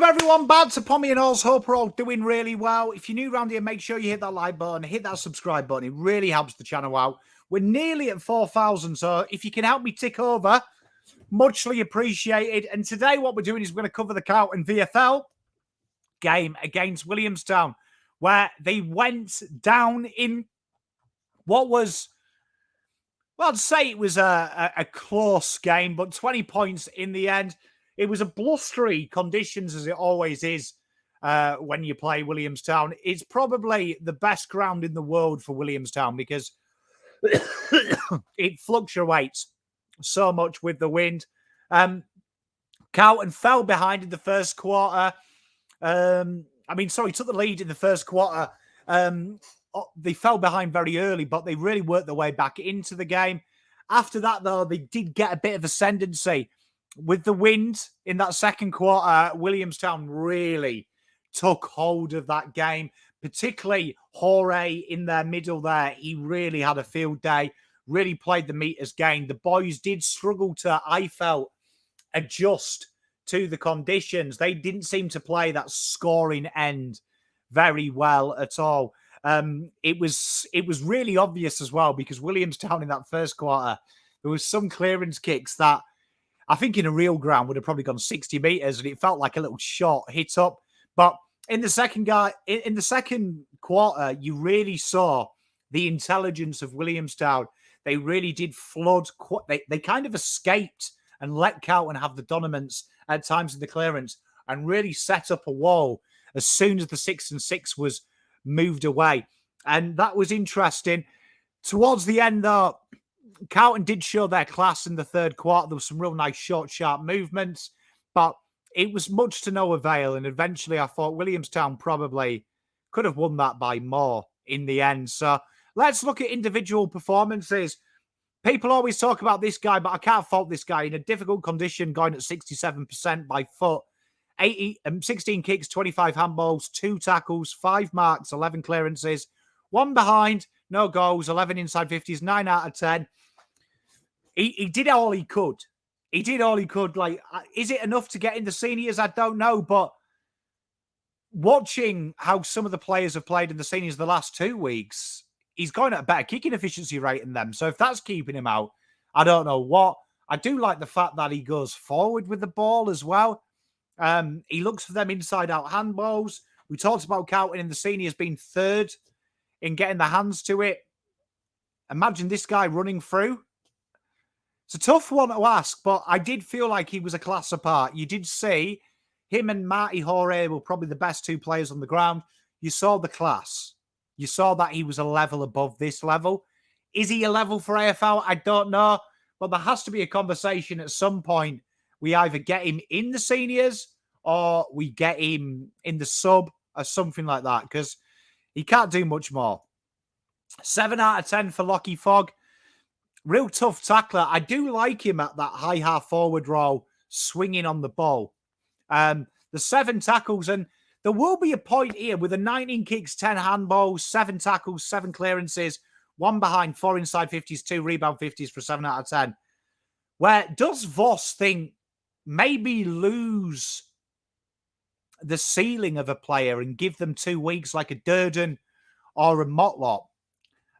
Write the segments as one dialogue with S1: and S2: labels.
S1: up, everyone? Bad to Pommy and Alls. Hope we're all doing really well. If you're new around here, make sure you hit that like button, hit that subscribe button. It really helps the channel out. We're nearly at 4,000, so if you can help me tick over, muchly appreciated. And today what we're doing is we're going to cover the Quenton VFL game against Williamstown, where they went down in what was, well, I'd say it was a close game, but 20 points in the end. It was a blustery conditions, as it always is when you play Williamstown. It's probably the best ground in the world for Williamstown because it fluctuates so much with the wind. Quenton fell behind in the first quarter. Took the lead in the first quarter. They fell behind very early, but they really worked their way back into the game. After that, though, they did get a bit of ascendancy. With the wind in that second quarter, Williamstown really took hold of that game, particularly Jorge in their middle there. He really had a field day, really played the meters game. The boys did struggle to, I felt, adjust to the conditions. They didn't seem to play that scoring end very well at all. It was really obvious as well because Williamstown in that first quarter, there was some clearance kicks that I think in a real ground would have probably gone 60 meters, and it felt like a little shot hit up. But in the second quarter, you really saw the intelligence of Williamstown. They really did flood. They kind of escaped and let Quenton have the dominance at times in the clearance and really set up a wall as soon as the 6 and 6 was moved away. And that was interesting. Towards the end, though, Quenton did show their class in the third quarter. There was some real nice, short, sharp movements, but it was much to no avail. And eventually, I thought Williamstown probably could have won that by more in the end. So let's look at individual performances. People always talk about this guy, but I can't fault this guy. In a difficult condition, going at 67% by foot, 16 kicks, 25 handballs, 2 tackles, 5 marks, 11 clearances, 1 behind, no goals, 11 inside 50s, 9 out of 10. He did all he could. He did all he could. Like, is it enough to get in the seniors? I don't know. But watching how some of the players have played in the seniors the last 2 weeks, he's going at a better kicking efficiency rate than them. So if that's keeping him out, I don't know what. I do like the fact that he goes forward with the ball as well. He looks for them inside-out handballs. We talked about Quenton in the seniors being third in getting the hands to it. Imagine this guy running through. It's a tough one to ask, but I did feel like he was a class apart. You did see him and Marty Jorge were probably the best 2 players on the ground. You saw the class. You saw that he was a level above this level. Is he a level for AFL? I don't know, but there has to be a conversation at some point. We either get him in the seniors or we get him in the sub or something like that because he can't do much more. 7 out of 10 for Locky Fogg. Real tough tackler. I do like him at that high half forward role, swinging on the ball. The 7 tackles, and there will be a point here with the 19 kicks, 10 handballs, 7 tackles, 7 clearances, 1 behind, 4 inside 50s, 2 rebound 50s for 7 out of 10. Where does Voss think maybe lose the ceiling of a player and give them 2 weeks like a Durden or a Motlop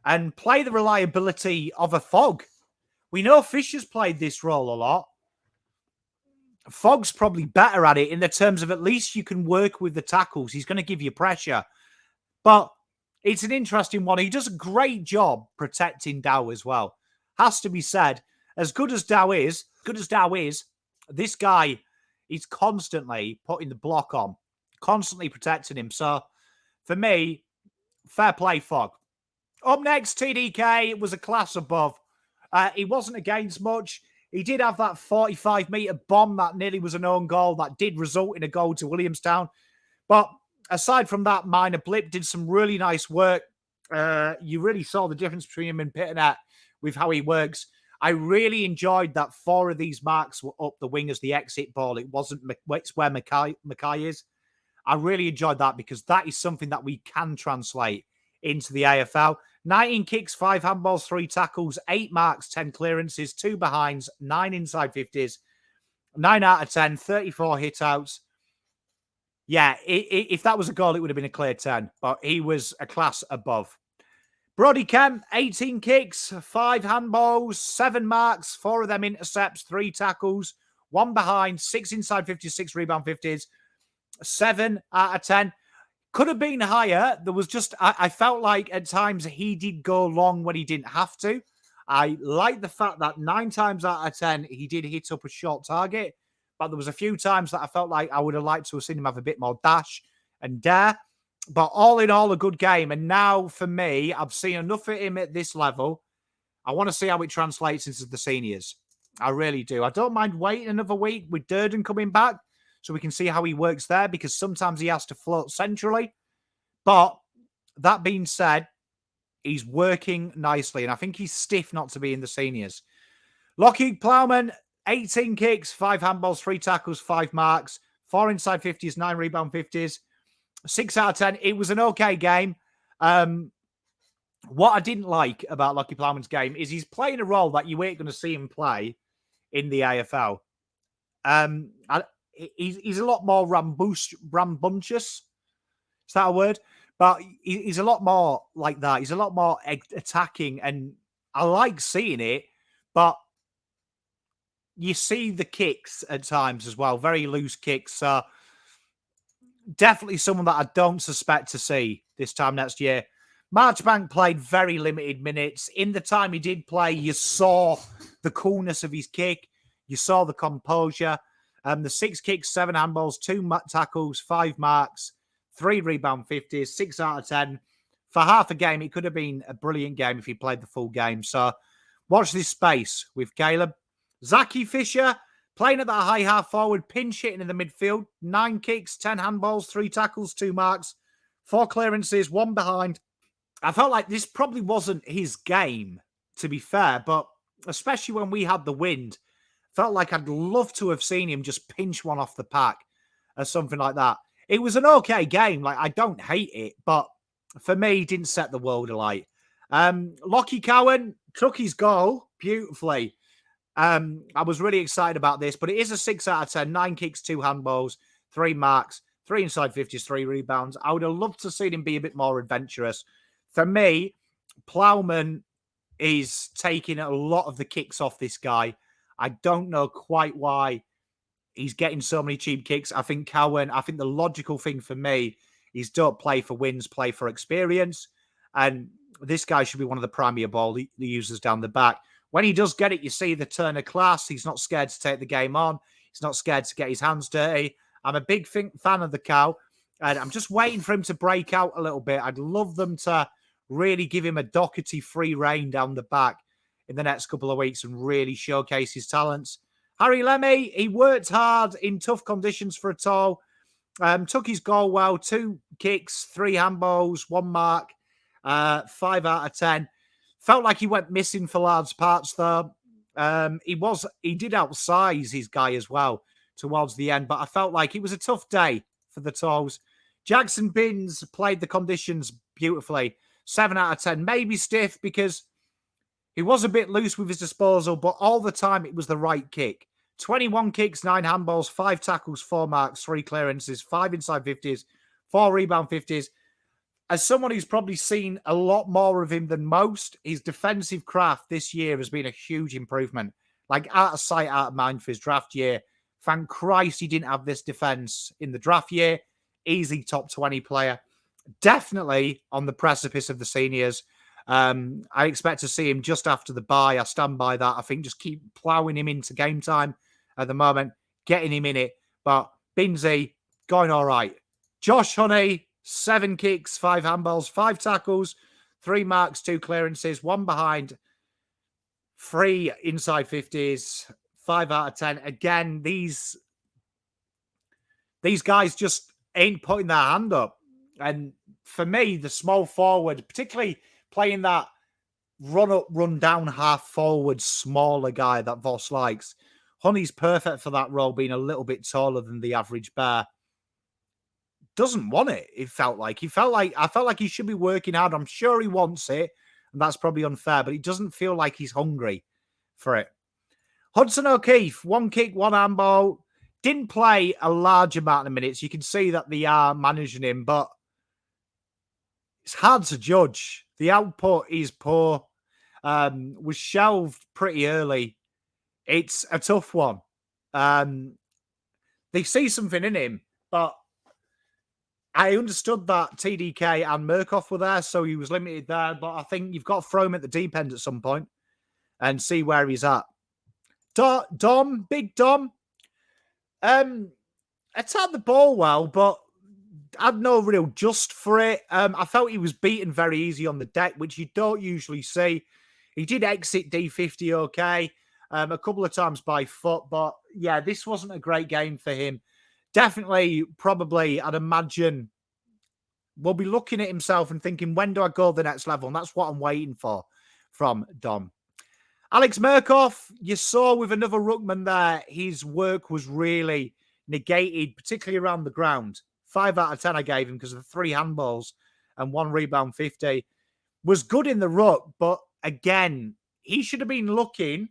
S1: and play the reliability of a Fogg? We know Fisher's played this role a lot. Fogg's probably better at it in the terms of at least you can work with the tackles. He's going to give you pressure. But it's an interesting one. He does a great job protecting Dow as well. Has to be said. As good as Dow is, this guy is constantly putting the block on, constantly protecting him. So, for me, fair play, Fogg. Up next, TDK was a class above. He wasn't against much. He did have that 45-metre bomb that nearly was an own goal that did result in a goal to Williamstown. But aside from that minor blip, did some really nice work. You really saw the difference between him and Pitternet with how he works. I really enjoyed that 4 of these marks were up the wing as the exit ball. It's where Mackay is. I really enjoyed that because that is something that we can translate into the AFL. 19 kicks, 5 handballs, 3 tackles, 8 marks, 10 clearances, 2 behinds, 9 inside 50s, 9 out of 10, 34 hit outs. Yeah, if that was a goal, it would have been a clear 10, but he was a class above. Brody Cam, 18 kicks, 5 handballs, 7 marks, 4 of them intercepts, 3 tackles, 1 behind, 6 inside 50s, 6 rebound 50s, 7 out of 10. Could have been higher. There was just, I felt like at times he did go long when he didn't have to. I like the fact that 9 times out of 10, he did hit up a short target. But there was a few times that I felt like I would have liked to have seen him have a bit more dash and dare. But all in all, a good game. And now for me, I've seen enough of him at this level. I want to see how it translates into the seniors. I really do. I don't mind waiting another week with Durden coming back so we can see how he works there, because sometimes he has to float centrally. But that being said, he's working nicely, and I think he's stiff not to be in the seniors. Locky Plowman, 18 kicks, 5 handballs, 3 tackles, 5 marks, 4 inside 50s, 9 rebound 50s, 6 out of 10. It was an okay game. What I didn't like about Locky Plowman's game is he's playing a role that you ain't going to see him play in the AFL. He's a lot more rambunctious. Is that a word? But he's a lot more like that. He's a lot more attacking, and I like seeing it, but you see the kicks at times as well. Very loose kicks. So definitely someone that I don't suspect to see this time next year. Marchbank played very limited minutes. In the time he did play, you saw the coolness of his kick. You saw the composure. The 6 kicks, 7 handballs, 2 tackles, 5 marks, 3 rebound 50s, 6 out of 10. For half a game, it could have been a brilliant game if he played the full game. So watch this space with Caleb. Zachy Fisher playing at that high half forward, pinch hitting in the midfield. 9 kicks, 10 handballs, 3 tackles, 2 marks, 4 clearances, 1 behind. I felt like this probably wasn't his game, to be fair, but especially when we had the wind, felt like I'd love to have seen him just pinch one off the pack or something like that. It was an okay game. Like, I don't hate it, but for me, he didn't set the world alight. Locky Cowan took his goal beautifully. I was really excited about this, but it is a 6 out of 10, 9 kicks, 2 handballs, 3 marks, 3 inside 50s, 3 rebounds. I would have loved to see him be a bit more adventurous. For me, Plowman is taking a lot of the kicks off this guy. I don't know quite why he's getting so many cheap kicks. I think Cowan, the logical thing for me is don't play for wins, play for experience. And this guy should be one of the premier ball users down the back. When he does get it, you see the turn of class. He's not scared to take the game on. He's not scared to get his hands dirty. I'm a big fan of the cow, and I'm just waiting for him to break out a little bit. I'd love them to really give him a Doherty free rein down the back in the next couple of weeks and really showcase his talents. Harry Lemmy, he worked hard in tough conditions for a tall. Took his goal well, 2 kicks, 3 handballs, 1 mark, 5 out of 10. Felt like he went missing for large parts, though. He did outsize his guy as well towards the end, but I felt like it was a tough day for the Tolls. Jackson Binns played the conditions beautifully. 7 out of 10. Maybe stiff because he was a bit loose with his disposal, but all the time it was the right kick. 21 kicks, 9 handballs, 5 tackles, 4 marks, 3 clearances, 5 inside 50s, 4 rebound 50s. As someone who's probably seen a lot more of him than most, his defensive craft this year has been a huge improvement. Like, out of sight, out of mind for his draft year. Thank Christ he didn't have this defense in the draft year. Easy top 20 player. Definitely on the precipice of the seniors. I expect to see him just after the bye. I stand by that. I think just keep ploughing him into game time at the moment, getting him in it. But Binsey, going all right. Josh Honey, 7 kicks, 5 handballs, 5 tackles, 3 marks, 2 clearances, 1 behind, 3 inside 50s, 5 out of 10. Again, these guys just ain't putting their hand up. And for me, the small forward, particularly playing that run-up, run-down, half-forward, smaller guy that Voss likes, Honey's perfect for that role, being a little bit taller than the average bear. Doesn't want it, I felt like he should be working hard. I'm sure he wants it, and that's probably unfair, but it doesn't feel like he's hungry for it. Hudson OKeefe, 1 kick, 1 handball, Didn't play a large amount of minutes. You can see that they are managing him, but it's hard to judge. The output is poor. Was shelved pretty early. It's a tough one. They see something in him, but I understood that TDK and Murkoff were there, so he was limited there. But I think you've got to throw him at the deep end at some point and see where he's at. Dom, big Dom. Attacked the ball well, but had no real just for it. I felt he was beaten very easy on the deck, which you don't usually see. He did exit D50 okay, a couple of times by foot, but yeah, this wasn't a great game for him. Definitely, probably, I'd imagine, will be looking at himself and thinking, when do I go the next level? And that's what I'm waiting for from Dom. Alex Murkoff, you saw with another ruckman there, his work was really negated, particularly around the ground. 5 out of 10 I gave him because of the 3 handballs and 1 rebound 50. Was good in the ruck, but again, he should have been looking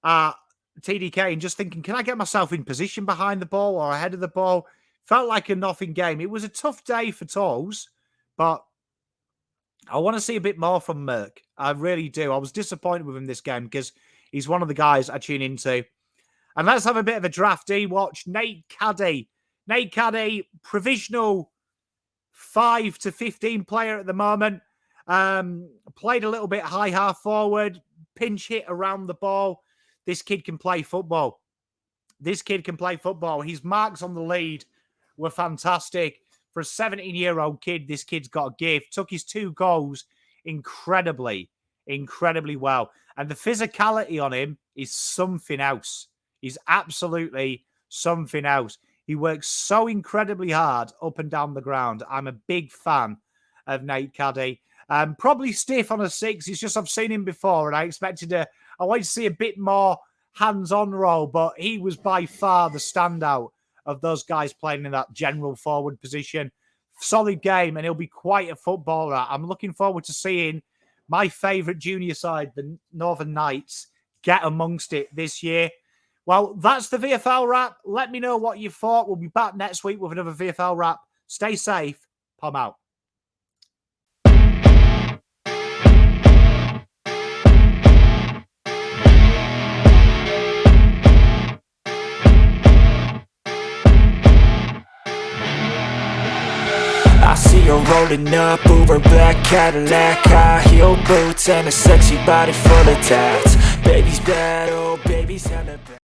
S1: at TDK and just thinking, can I get myself in position behind the ball or ahead of the ball? Felt like a nothing game. It was a tough day for Toes, but I want to see a bit more from Merck. I really do. I was disappointed with him this game because he's one of the guys I tune into. And let's have a bit of a draftee watch. Nate Caddy. Nate Caddy, provisional 5 to 15 player at the moment. Played a little bit high half forward, pinch hit around the ball. This kid can play football. This kid can play football. His marks on the lead were fantastic. For a 17-year-old kid, this kid's got a gift. Took his 2 goals incredibly well. And the physicality on him is something else. He's absolutely something else. He works so incredibly hard up and down the ground. I'm a big fan of Nate Caddy. Probably stiff on a 6. It's just I've seen him before, and I wanted to see a bit more hands-on role, but he was by far the standout of those guys playing in that general forward position. Solid game, and he'll be quite a footballer. I'm looking forward to seeing my favourite junior side, the Northern Knights, get amongst it this year. Well, that's the VFL wrap. Let me know what you thought. We'll be back next week with another VFL wrap. Stay safe. Pom out.
S2: I see her rolling up, Uber black Cadillac, high heel boots and a sexy body full of tats. Baby's bad, oh baby's hella bad.